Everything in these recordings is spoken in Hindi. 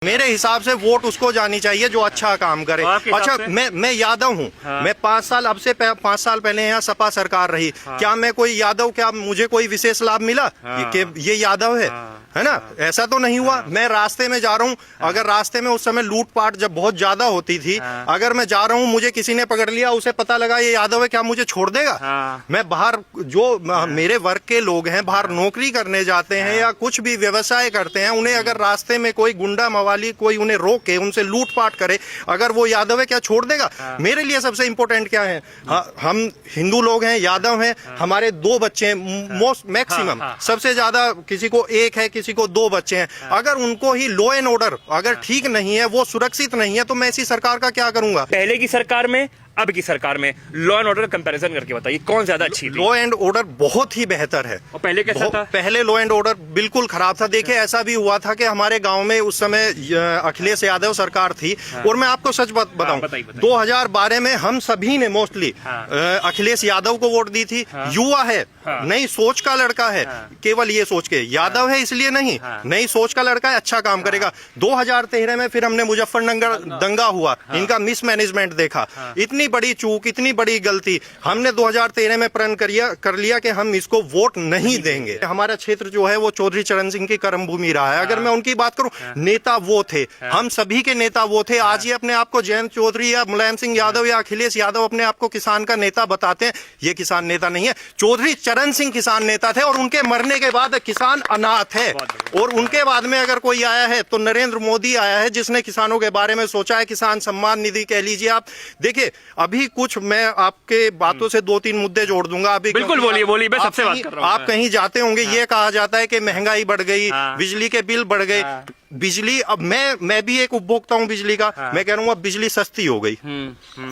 मेरे हिसाब से वोट उसको जानी चाहिए जो अच्छा काम करे। अच्छा, मैं यादव हूँ। हाँ। मैं 5 साल अब से 5 साल पहले यहाँ सपा सरकार रही। हाँ। क्या मैं कोई यादव, क्या मुझे कोई विशेष लाभ मिला? हाँ। ये यादव है। हाँ। है ना? हाँ। ऐसा तो नहीं हुआ। हाँ। मैं रास्ते में जा रहा हूँ। हाँ। अगर रास्ते में उस समय लूटपाट जब बहुत ज्यादा होती थी। हाँ। अगर मैं जा रहा हूँ, मुझे किसी ने पकड़ लिया, उसे पता लगा ये यादव है, क्या मुझे छोड़ देगा? हाँ। मैं बाहर जो मेरे वर्ग के लोग हैं, बाहर नौकरी करने जाते हैं या कुछ भी व्यवसाय करते हैं, उन्हें अगर रास्ते में कोई गुंडा मवाली कोई उन्हें रोके, उनसे लूटपाट करे, अगर वो यादव है, क्या छोड़ देगा? मेरे लिए सबसे इंपॉर्टेंट क्या है, हम हिंदू लोग हैं, यादव हैं, हमारे 2 बच्चे हैं मोस्ट मैक्सिमम, सबसे ज्यादा किसी को 1 है, किसी को 2 बच्चे हैं। अगर उनको ही लॉ एंड ऑर्डर अगर ठीक नहीं है, वो सुरक्षित नहीं है, तो मैं ऐसी सरकार का क्या करूंगा? पहले की सरकार में अब की सरकार में लॉ एंड ऑर्डर का कंपैरिजन करके बताइए कौन ज्यादा अच्छी थी? लॉ एंड ऑर्डर बहुत ही बेहतर है। और पहले कैसा था? पहले लॉ एंड ऑर्डर बिल्कुल खराब था। देखिए, ऐसा भी हुआ था कि हमारे गांव में उस समय अखिलेश यादव सरकार थी। हाँ। और मैं आपको सच बताऊं, 2012 में हम सभी ने मोस्टली अखिलेश यादव को वोट दी थी। हाँ। युवा है, हाँ। नई सोच का लड़का है। हाँ। केवल ये सोच के यादव है इसलिए नहीं, नई सोच का लड़का है, अच्छा काम करेगा। 2013 में फिर हमने मुजफ्फरनगर दंगा हुआ, इनका मिसमैनेजमेंट देखा, इतनी बड़ी चूक, इतनी बड़ी गलती, हमने 2013 में प्रण कर लिया कि हम इसको वोट नहीं देंगे। हमारा क्षेत्र जो है वो चौधरी चरण सिंह की कर्मभूमि रहा है। अगर मैं उनकी बात करूं, नेता वो थे, हम सभी के नेता वो थे। आज ये अपने आप को जयंत चौधरी या मुलायम सिंह यादव या अखिलेश यादव अपने आप को किसान का नेता बताते हैं, ये किसान नेता नहीं है। चौधरी चरण सिंह किसान नेता थे और उनके मरने के बाद किसान अनाथ है। और उनके बाद में अगर कोई आया है तो नरेंद्र मोदी आया है, जिसने किसानों के बारे में सोचा है। किसान सम्मान निधि कह लीजिए आप। देखिए, अभी कुछ मैं आपके बातों से 2-3 मुद्दे जोड़ दूंगा अभी। बिल्कुल, बोलिए, मैं सबसे बात कर रहा हूं। आप कहीं जाते होंगे, ये कहा जाता है कि महंगाई बढ़ गई, बिजली के बिल बढ़ गए। बिजली, अब मैं भी एक उपभोक्ता हूं बिजली का। मैं कह रहा हूं अब बिजली सस्ती हो गई।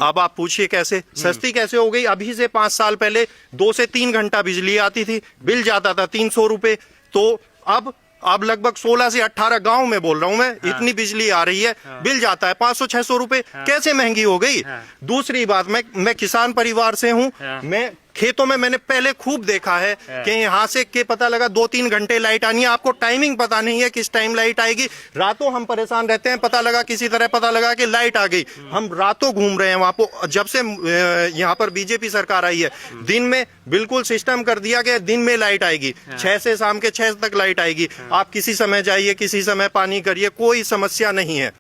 अब आप पूछिए कैसे सस्ती कैसे हो गई? अभी से 5 साल पहले 2 से 3 घंटा बिजली आती थी, बिल जाता था 300 रुपए। तो अब लगभग 16 से 18 गांव में बोल रहा हूं मैं, इतनी बिजली आ रही है, बिल जाता है 500-600 रुपए। कैसे महंगी हो गई? दूसरी बात, मैं किसान परिवार से हूं। मैं खेतों में मैंने पहले खूब देखा है कि यहाँ से के पता लगा 2-3 घंटे लाइट आनी है, आपको टाइमिंग पता नहीं है किस टाइम लाइट आएगी। रातों हम परेशान रहते हैं, पता लगा किसी तरह पता लगा कि लाइट आ गई, हम रातों घूम रहे हैं वहां पर। जब से यहाँ पर बीजेपी सरकार आई है, दिन में बिल्कुल सिस्टम कर दिया कि दिन में लाइट आएगी, 6 से शाम के 6 तक लाइट आएगी। आप किसी समय जाइए, किसी समय पानी करिए, कोई समस्या नहीं है।